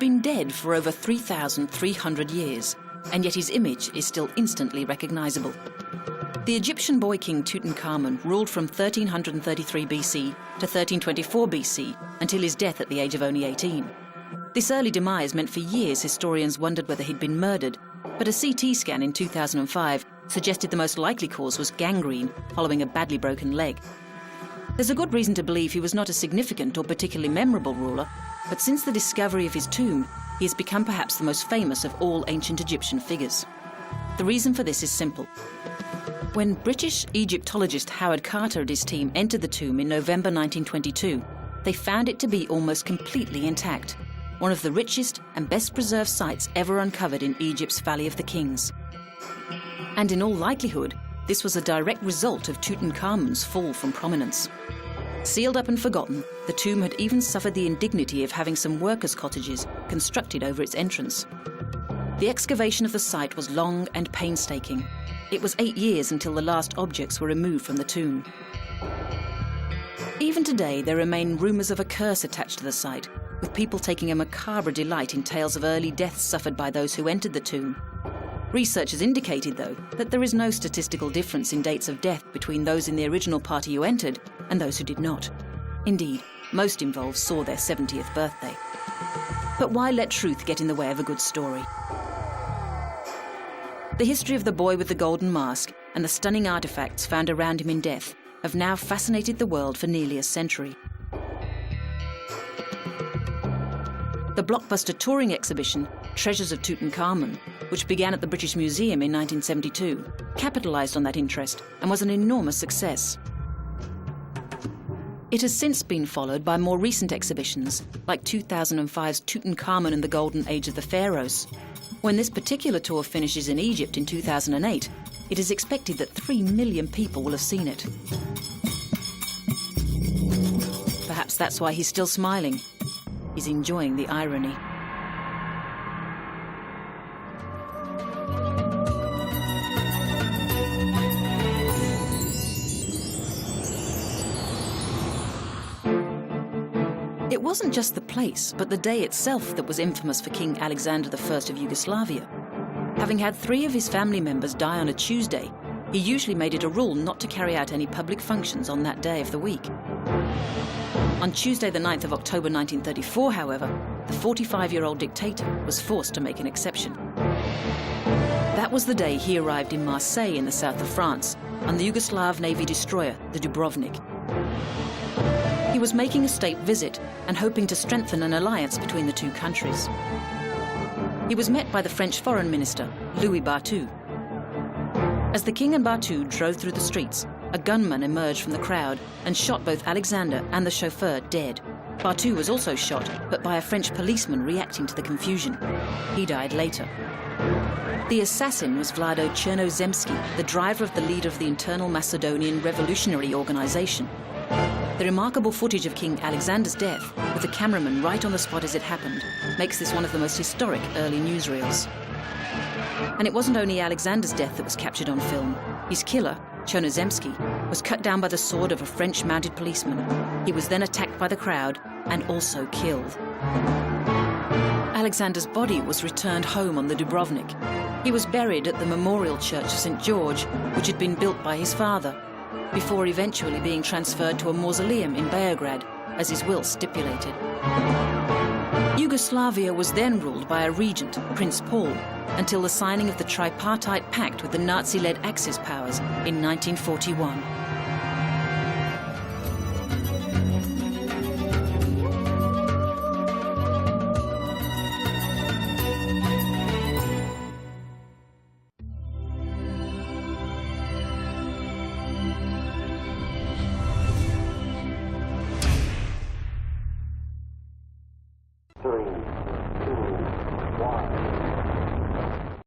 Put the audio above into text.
been dead for over 3,300 years, and yet his image is still instantly recognizable. The Egyptian boy king Tutankhamen ruled from 1333 BC to 1324 BC until his death at the age of only 18. This early demise meant for years historians wondered whether he'd been murdered, but a CT scan in 2005 suggested the most likely cause was gangrene following a badly broken leg. There's a good reason to believe he was not a significant or particularly memorable ruler, but since the discovery of his tomb, he has become perhaps the most famous of all ancient Egyptian figures. The reason for this is simple. When British Egyptologist Howard Carter and his team entered the tomb in November 1922, they found it to be almost completely intact, one of the richest and best preserved sites ever uncovered in Egypt's Valley of the Kings. And in all likelihood, this was a direct result of Tutankhamun's fall from prominence. Sealed up and forgotten, the tomb had even suffered the indignity of having some workers' cottages constructed over its entrance. The excavation of the site was long and painstaking. It was 8 years until the last objects were removed from the tomb. Even today, there remain rumours of a curse attached to the site, with people taking a macabre delight in tales of early deaths suffered by those who entered the tomb. Research has indicated, though, that there is no statistical difference in dates of death between those in the original party who entered and those who did not. Indeed, most involved saw their 70th birthday. But why let truth get in the way of a good story? The history of the boy with the golden mask and the stunning artifacts found around him in death have now fascinated the world for nearly a century. The blockbuster touring exhibition, Treasures of Tutankhamen, which began at the British Museum in 1972, capitalised on that interest and was an enormous success. It has since been followed by more recent exhibitions, like 2005's Tutankhamen and the Golden Age of the Pharaohs. When this particular tour finishes in Egypt in 2008, it is expected that 3 million people will have seen it. Perhaps that's why he's still smiling. He's enjoying the irony. It wasn't just the place, but the day itself that was infamous for King Alexander I of Yugoslavia. Having had 3 of his family members die on a Tuesday, he usually made it a rule not to carry out any public functions on that day of the week. On Tuesday, the 9th of October 1934, however, the 45-year-old dictator was forced to make an exception. That was the day he arrived in Marseille in the south of France on the Yugoslav Navy destroyer, the Dubrovnik. He was making a state visit and hoping to strengthen an alliance between the two countries. He was met by the French Foreign Minister, Louis Barthou. As the king and Barthou drove through the streets, a gunman emerged from the crowd and shot both Alexander and the chauffeur dead. Barthou was also shot, but by a French policeman reacting to the confusion. He died later. The assassin was Vlado Chernozemski, the driver of the leader of the Internal Macedonian Revolutionary Organization. The remarkable footage of King Alexander's death, with the cameraman right on the spot as it happened, makes this one of the most historic early newsreels. And it wasn't only Alexander's death that was captured on film. His killer, Chernozemski, was cut down by the sword of a French mounted policeman. He was then attacked by the crowd and also killed. Alexander's body was returned home on the Dubrovnik. He was buried at the Memorial Church of St. George, which had been built by his father, before eventually being transferred to a mausoleum in Beograd, as his will stipulated. Yugoslavia was then ruled by a regent, Prince Paul, until the signing of the tripartite pact with the Nazi-led Axis powers in 1941.